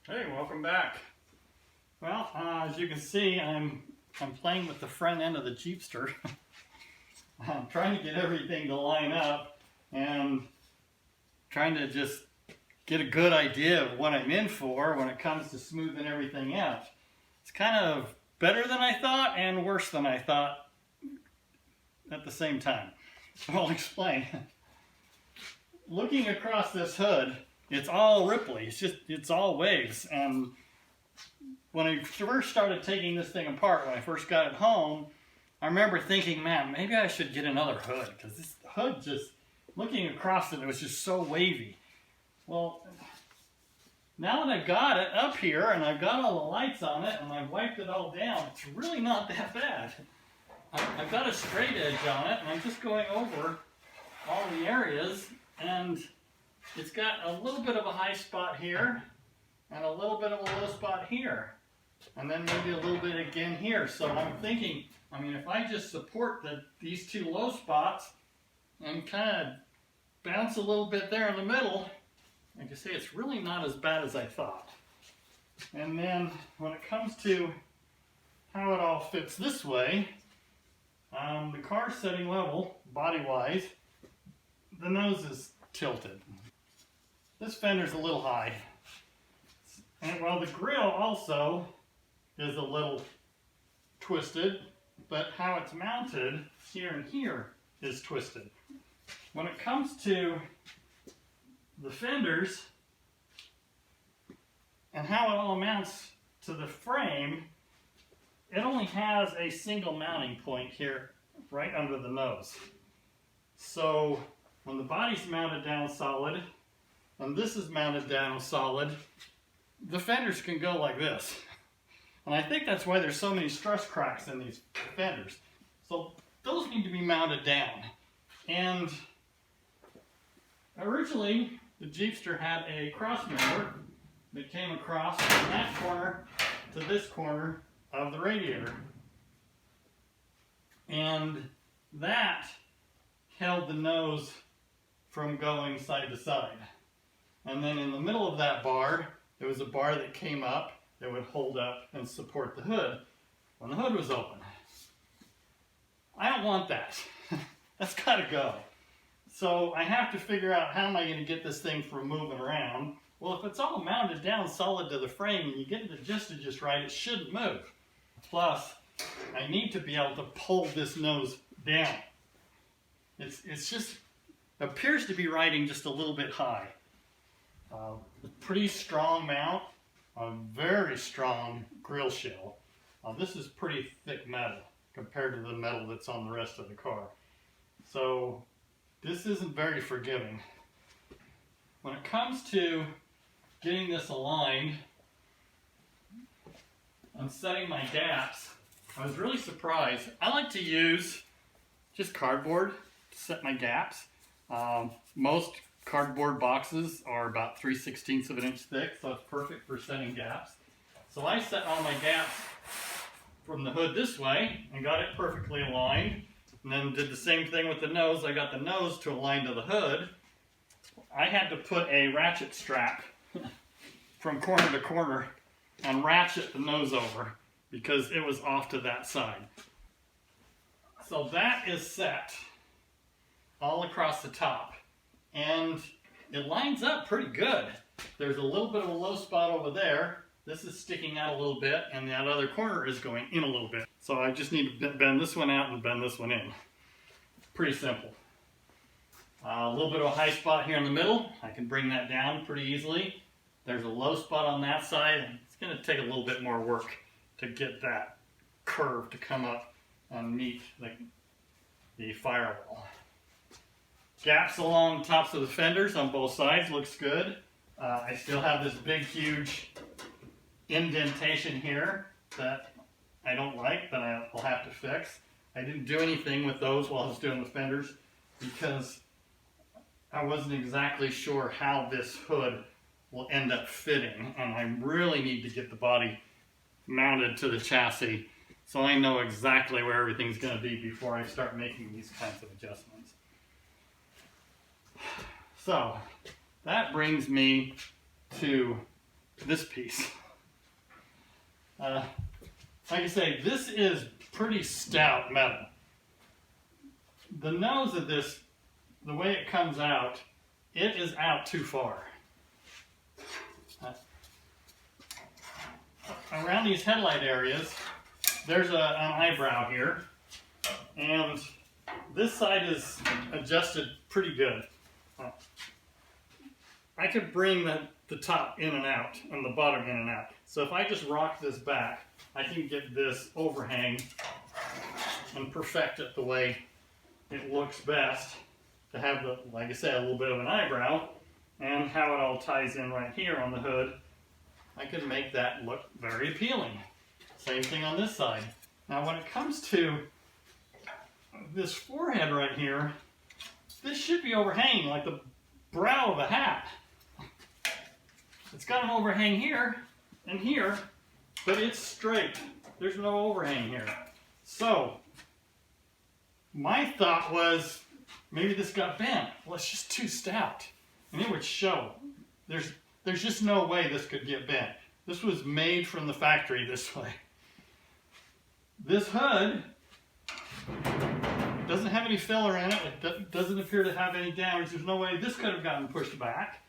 Hey, welcome back. Well, as you can see, I'm playing with the front end of the Jeepster. I'm trying to get everything to line up and trying to just get a good idea of what I'm in for when it comes to smoothing everything out. It's kind of better than I thought and worse than I thought at the same time. So I'll explain. Looking across this hood, it's all ripply, it's all waves, and when I first started taking this thing apart, when I first got it home, I remember thinking, man, maybe I should get another hood, because this hood just, looking across it, it was just so wavy. Well, now that I've got it up here, and I've got all the lights on it, and I've wiped it all down, it's really not that bad. I've got a straight edge on it, and I'm just going over all the areas, and it's got a little bit of a high spot here, and a little bit of a low spot here, and then maybe a little bit again here. So I'm thinking, I mean, if I just support these two low spots and kind of bounce a little bit there in the middle, like I say, it's really not as bad as I thought. And then when it comes to how it all fits this way, the car's setting level, body-wise, the nose is tilted. This fender's a little high. And well, the grill also is a little twisted, but how it's mounted here and here is twisted. When it comes to the fenders and how it all mounts to the frame, it only has a single mounting point here right under the nose. So when the body's mounted down solid and this is mounted down solid, the fenders can go like this. And I think that's why there's so many stress cracks in these fenders. So those need to be mounted down. And originally the Jeepster had a cross member that came across from that corner to this corner of the radiator. And that held the nose from going side to side. And then in the middle of that bar, there was a bar that came up that would hold up and support the hood when the hood was open. I don't want that. That's got to go. So I have to figure out how am I going to get this thing from moving around. Well, if it's all mounted down solid to the frame and you get it adjusted just right, it shouldn't move. Plus, I need to be able to pull this nose down. It's just appears to be riding just a little bit high. A pretty strong mount, a very strong grill shell. This is pretty thick metal compared to the metal that's on the rest of the car. So this isn't very forgiving. When it comes to getting this aligned and setting my gaps, I was really surprised. I like to use just cardboard to set my gaps. Most cardboard boxes are about 3/16 of an inch thick, so it's perfect for setting gaps. So I set all my gaps from the hood this way and got it perfectly aligned, and then did the same thing with the nose. I got the nose to align to the hood. I had to put a ratchet strap from corner to corner and ratchet the nose over because it was off to that side. So that is set all across the top. And it lines up pretty good. There's a little bit of a low spot over there. This is sticking out a little bit, and that other corner is going in a little bit. So I just need to bend this one out and bend this one in. Pretty simple. A little bit of a high spot here in the middle. I can bring that down pretty easily. There's a low spot on that side. It's going to take a little bit more work to get that curve to come up and meet the firewall. Gaps along the tops of the fenders on both sides looks good. I still have this big, huge indentation here that I don't like, but I'll have to fix. I didn't do anything with those while I was doing the fenders because I wasn't exactly sure how this hood will end up fitting, and I really need to get the body mounted to the chassis so I know exactly where everything's going to be before I start making these kinds of adjustments. So that brings me to this piece. Like I say, this is pretty stout metal. The nose of this, the way it comes out, it is out too far. Around these headlight areas, there's an eyebrow here, and this side is adjusted pretty good. I could bring the top in and out and the bottom in and out. So if I just rock this back, I can get this overhang and perfect it the way it looks best to have, the, like I said, a little bit of an eyebrow, and how it all ties in right here on the hood. I could make that look very appealing. Same thing on this side. Now when it comes to this forehead right here, this should be overhanging like the brow of a hat. It's got an overhang here and here, but it's straight. There's no overhang here. So my thought was maybe this got bent. Well, it's just too stout, and it would show. There's just no way this could get bent. This was made from the factory this way. This hood doesn't have any filler in it. It doesn't appear to have any damage. There's no way this could have gotten pushed back.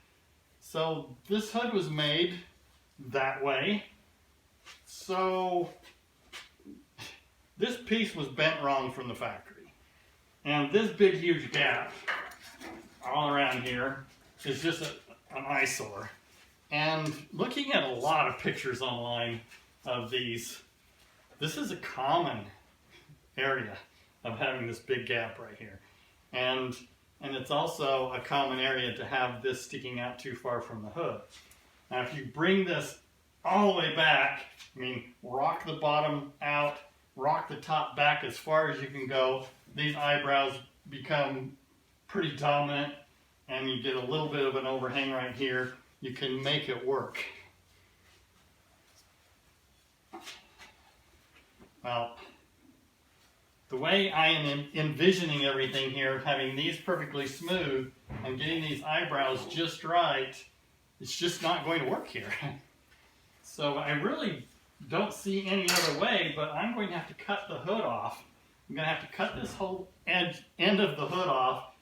So this hood was made that way. So this piece was bent wrong from the factory. And this big huge gap all around here is just an eyesore. And looking at a lot of pictures online of these, this is a common area of having this big gap right here. And it's also a common area to have this sticking out too far from the hood. Now if you bring this all the way back, I mean, rock the bottom out, rock the top back as far as you can go, these eyebrows become pretty dominant, and you get a little bit of an overhang right here. You can make it work. Well, the way I am envisioning everything here, having these perfectly smooth and getting these eyebrows just right, it's just not going to work here. So I really don't see any other way, but I'm going to have to cut the hood off. I'm going to have to cut this whole end of the hood off,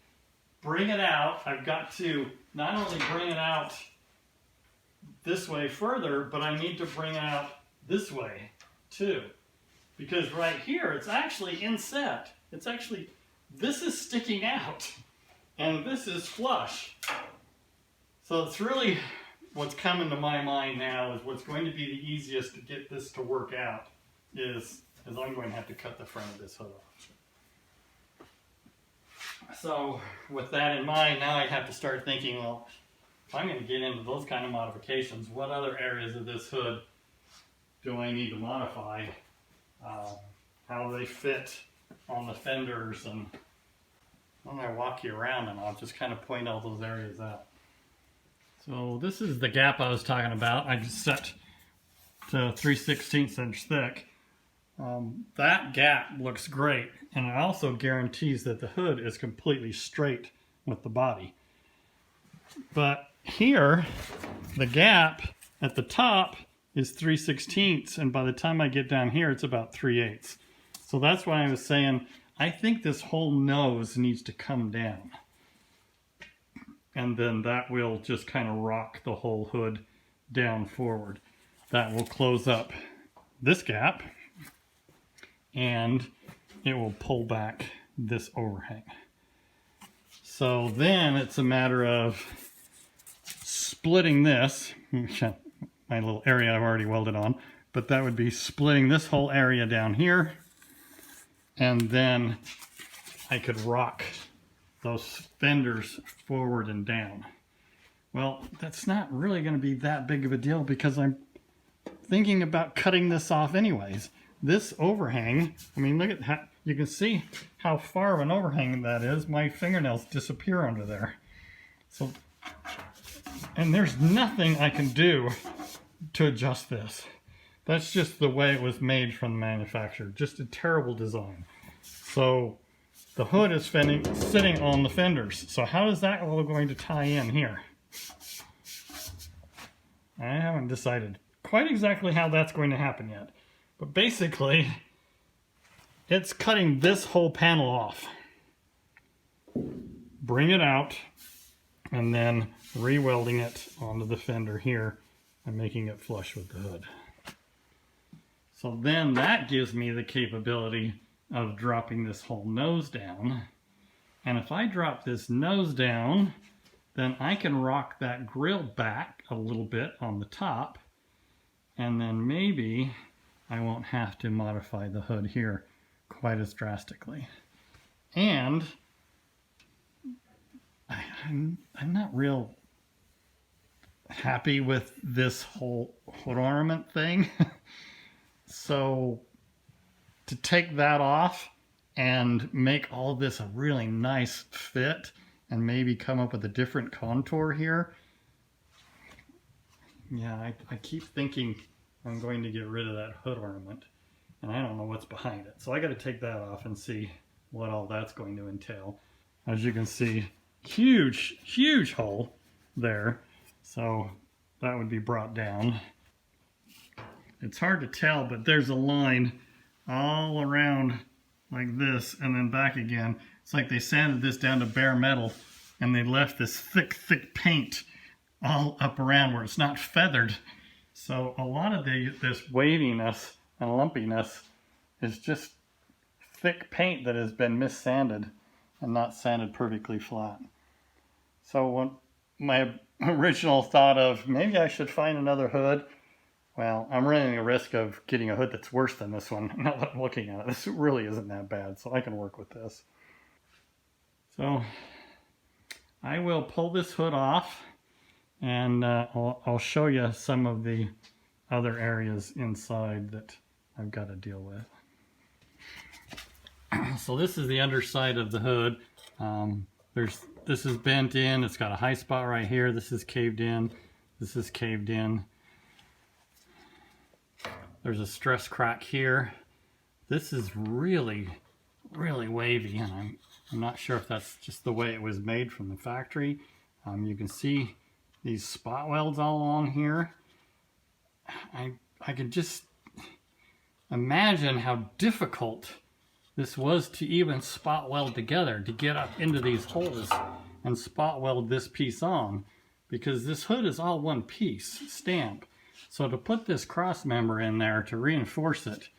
bring it out. I've got to not only bring it out this way further, but I need to bring it out this way too. Because right here, it's actually inset. It's actually, this is sticking out, and this is flush. So it's really, what's coming to my mind now is what's going to be the easiest to get this to work out is I'm going to have to cut the front of this hood off. So with that in mind, now I have to start thinking, well, if I'm going to get into those kind of modifications, what other areas of this hood do I need to modify? How they fit on the fenders, and I'm going to walk you around and I'll just kind of point all those areas out. So this is the gap I was talking about. I just set to 3/16 inch thick. That gap looks great, and it also guarantees that the hood is completely straight with the body. But here, the gap at the top is 3/16, and by the time I get down here, it's about 3/8. So that's why I was saying, I think this whole nose needs to come down. And then that will just kind of rock the whole hood down forward. That will close up this gap, and it will pull back this overhang. So then it's a matter of splitting this, my little area I've already welded on, but that would be splitting this whole area down here, and then I could rock those fenders forward and down. Well, that's not really going to be that big of a deal because I'm thinking about cutting this off anyways. This overhang, I mean, look at how, you can see how far of an overhang that is. My fingernails disappear under there. So, and there's nothing I can do to adjust this. That's just the way it was made from the manufacturer. Just a terrible design. So the hood is sitting on the fenders. So how is that all going to tie in here? I haven't decided quite exactly how that's going to happen yet. But basically, it's cutting this whole panel off. Bring it out, and then re-welding it onto the fender here and making it flush with the hood. So then that gives me the capability of dropping this whole nose down. And if I drop this nose down, then I can rock that grill back a little bit on the top, and then maybe I won't have to modify the hood here quite as drastically. And I'm not real happy with this whole hood ornament thing. So to take that off and make all this a really nice fit and maybe come up with a different contour here, yeah, I keep thinking I'm going to get rid of that hood ornament, and I don't know what's behind it. So I got to take that off and see what all that's going to entail. As you can see, huge hole there, so that would be brought down. It's hard to tell, but there's a line all around like this and then back again. It's like they sanded this down to bare metal and they left this thick paint all up around where it's not feathered. So a lot of this waviness and lumpiness is just thick paint that has been mis-sanded and not sanded perfectly flat. So when my original thought of maybe I should find another hood, well, I'm running a risk of getting a hood that's worse than this one. Now that I'm looking at it, this really isn't that bad, so I can work with this. So I will pull this hood off, and I'll show you some of the other areas inside that I've got to deal with. So this is the underside of the hood. This is bent in. It's got a high spot right here. This is caved in. This is caved in. There's a stress crack here. This is really wavy, and I'm not sure if that's just the way it was made from the factory. You can see these spot welds all along here. I can just imagine how difficult this was to even spot weld together, to get up into these holes and spot weld this piece on, because this hood is all one piece stamp. So to put this cross member in there to reinforce it,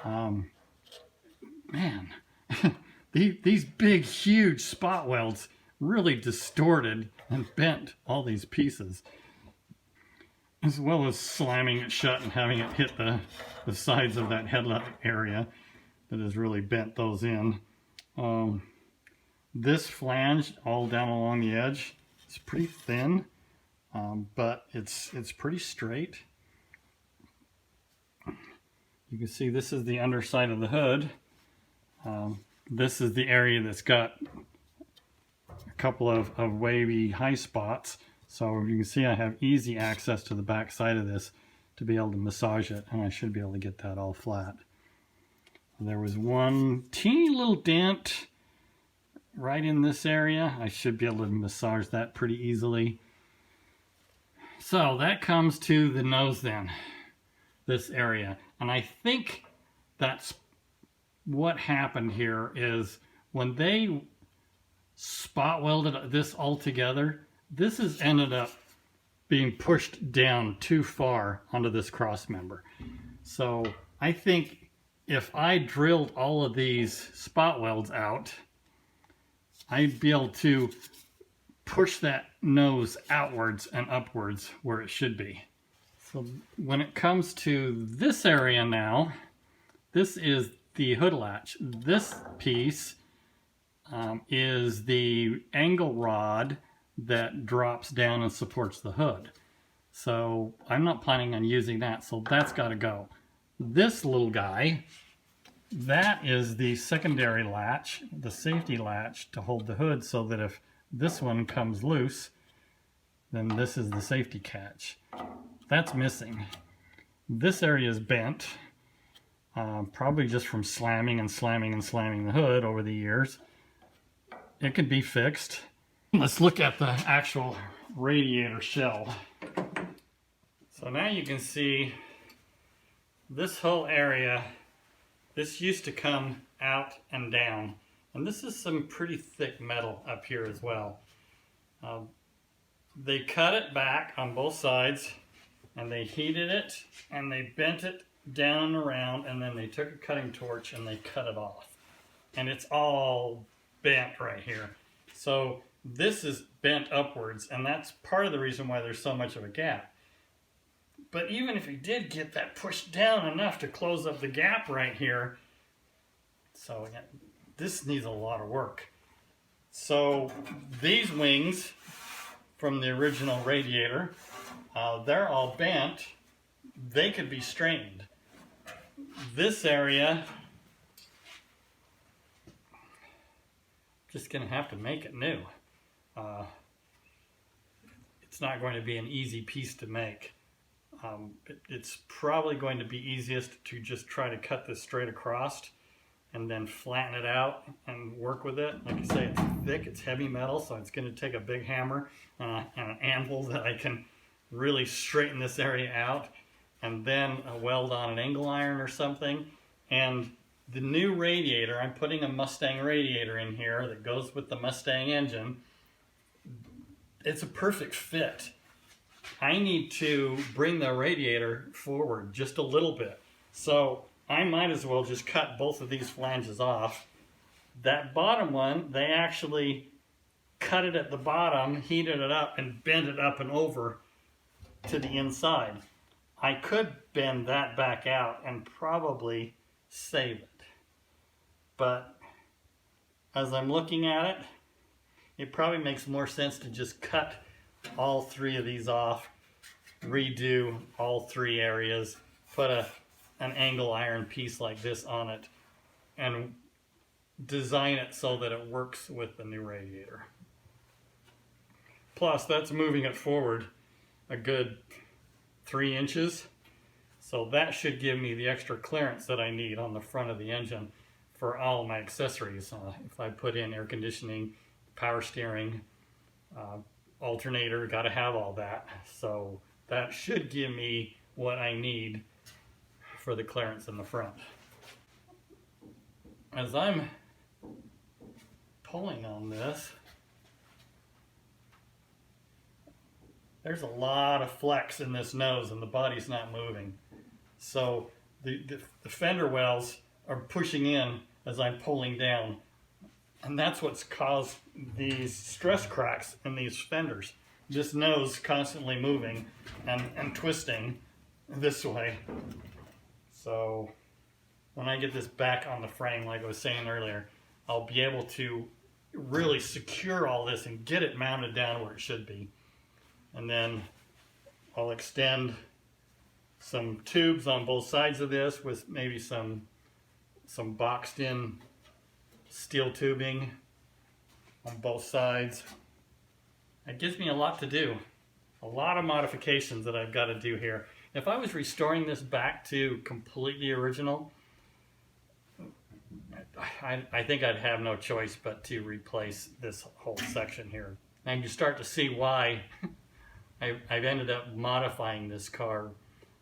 man, these big, huge spot welds really distorted and bent all these pieces, as well as slamming it shut and having it hit the sides of that headlight area that has really bent those in. This flange all down along the edge is pretty thin, but it's pretty straight. You can see this is the underside of the hood. This is the area that's got a couple of wavy high spots. So you can see I have easy access to the back side of this to be able to massage it, and I should be able to get that all flat. There was one teeny little dent right in this area. I should be able to massage that pretty easily. So that comes to the nose then, this area. And I think that's what happened here is when they spot welded this all together, this has ended up being pushed down too far onto this cross member. So I think if I drilled all of these spot welds out, I'd be able to push that nose outwards and upwards where it should be. So when it comes to this area now, this is the hood latch. This piece is the angle rod that drops down and supports the hood. So I'm not planning on using that, so that's got to go. This little guy, that is the secondary latch, the safety latch to hold the hood, so that if this one comes loose, then this is the safety catch. That's missing. This area is bent, probably just from slamming the hood over the years. It can be fixed. Let's look at the actual radiator shell. So now you can see this whole area, this used to come out and down. And this is some pretty thick metal up here as well. They cut it back on both sides, and they heated it, and they bent it down and around, and then they took a cutting torch and they cut it off. And it's all bent right here. So this is bent upwards, and that's part of the reason why there's so much of a gap. But even if you did get that pushed down enough to close up the gap right here, so again, this needs a lot of work. So these wings from the original Radiator, they're all bent. They could be straightened. This area, just gonna have to make it new. It's not going to be an easy piece to make. It's probably going to be easiest to just try to cut this straight across and then flatten it out and work with it. Like I say, it's thick, it's heavy metal, so it's going to take a big hammer and an anvil that I can really straighten this area out, and then a weld on an angle iron or something. And the new Radiator, I'm putting a Mustang Radiator in here that goes with the Mustang engine. It's a perfect fit. I need to bring the Radiator forward just a little bit. So I might as well just cut both of these flanges off. That bottom one, they actually cut it at the bottom, heated it up, and bent it up and over to the inside. I could bend that back out and probably save it. But as I'm looking at it, it probably makes more sense to just cut all three of these off, redo all three areas, put an angle iron piece like this on it, and design it so that it works with the new Radiator. Plus, that's moving it forward a good 3 inches, so that should give me the extra clearance that I need on the front of the engine for all my accessories. If I put in air conditioning, power steering, alternator, got to have all that. So that should give me what I need for the clearance in the front. As I'm pulling on this, there's a lot of flex in this nose and the body's not moving. So the fender wells are pushing in as I'm pulling down. And that's what's caused these stress cracks in these fenders. This nose constantly moving and twisting this way. So when I get this back on the frame, like I was saying earlier, I'll be able to really secure all this and get it mounted down where it should be. And then I'll extend some tubes on both sides of this with maybe some boxed in steel tubing on both sides. It gives me a lot to do. A lot of modifications that I've got to do here. If I was restoring this back to completely original, I think I'd have no choice but to replace this whole section here. And you start to see why I've ended up modifying this car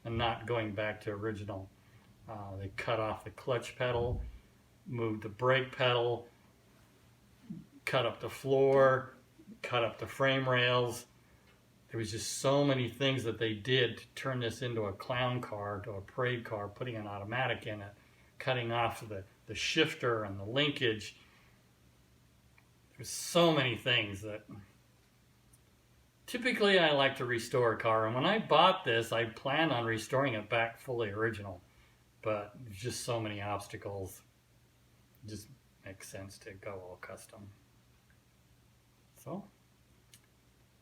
and not going back to original. They cut off the clutch pedal, moved the brake pedal, cut up the floor, cut up the frame rails. There was just so many things that they did to turn this into a clown car, to a parade car, putting an automatic in it, cutting off the shifter and the linkage. There's so many things that typically I like to restore a car, and when I bought this I planned on restoring it back fully original, but there's just so many obstacles. It just makes sense to go all custom. So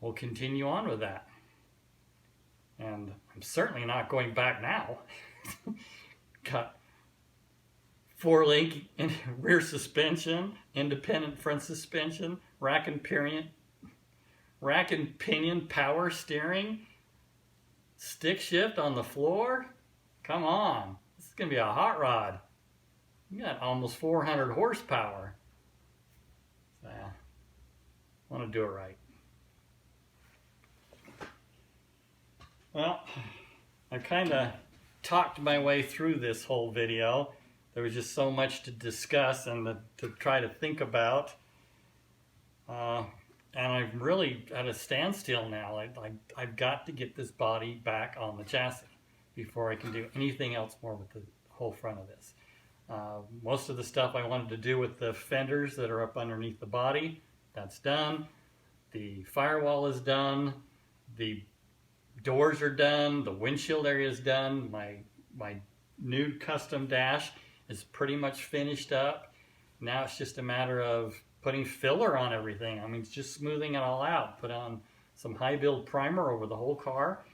we'll continue on with that, and I'm certainly not going back now. Got 4-link rear suspension, independent front suspension, rack and pinion power steering, stick shift on the floor. Come on, this is gonna be a hot rod. You got almost 400 horsepower. So, I want to do it right. Well, I kind of talked my way through this whole video. There was just so much to discuss and to try to think about. And I'm really at a standstill now. I've got to get this body back on the chassis before I can do anything else more with the whole front of this. Most of the stuff I wanted to do with the fenders that are up underneath the body, that's done. The firewall is done. The doors are done. The windshield area is done. My new custom dash is pretty much finished up. Now it's just a matter of putting filler on everything. I mean, it's just smoothing it all out. Put on some high build primer over the whole car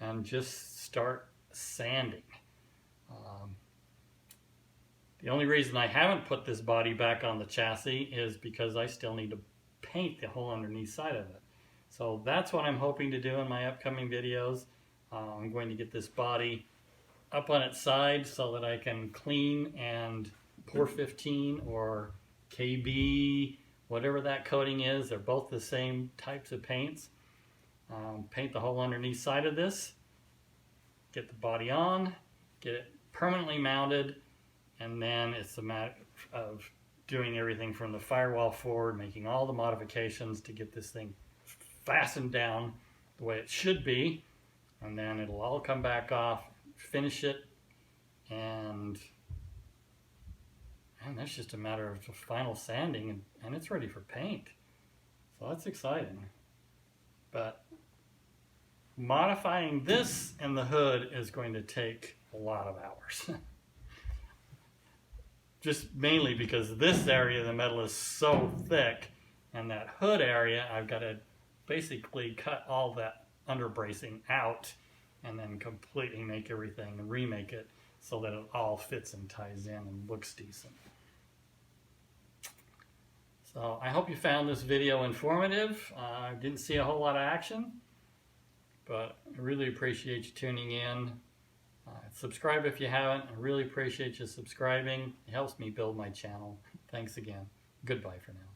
and just start sanding. The only reason I haven't put this body back on the chassis is because I still need to paint the whole underneath side of it. So that's what I'm hoping to do in my upcoming videos. I'm going to get this body up on its side so that I can clean and pour 15 or KB, whatever that coating is. They're both the same types of paints. Paint the whole underneath side of this, get the body on, get it permanently mounted, and then it's a matter of doing everything from the firewall forward, making all the modifications to get this thing fastened down the way it should be, and then it'll all come back off, finish it, and that's just a matter of final sanding, and it's ready for paint. So that's exciting. But modifying this and the hood is going to take a lot of hours. Just mainly because this area of the metal is so thick, and that hood area I've got to basically cut all that underbracing out and then completely make everything and remake it so that it all fits and ties in and looks decent. So I hope you found this video informative. I didn't see a whole lot of action, but I really appreciate you tuning in. Subscribe if you haven't. I really appreciate you subscribing. It helps me build my channel. Thanks again. Goodbye for now.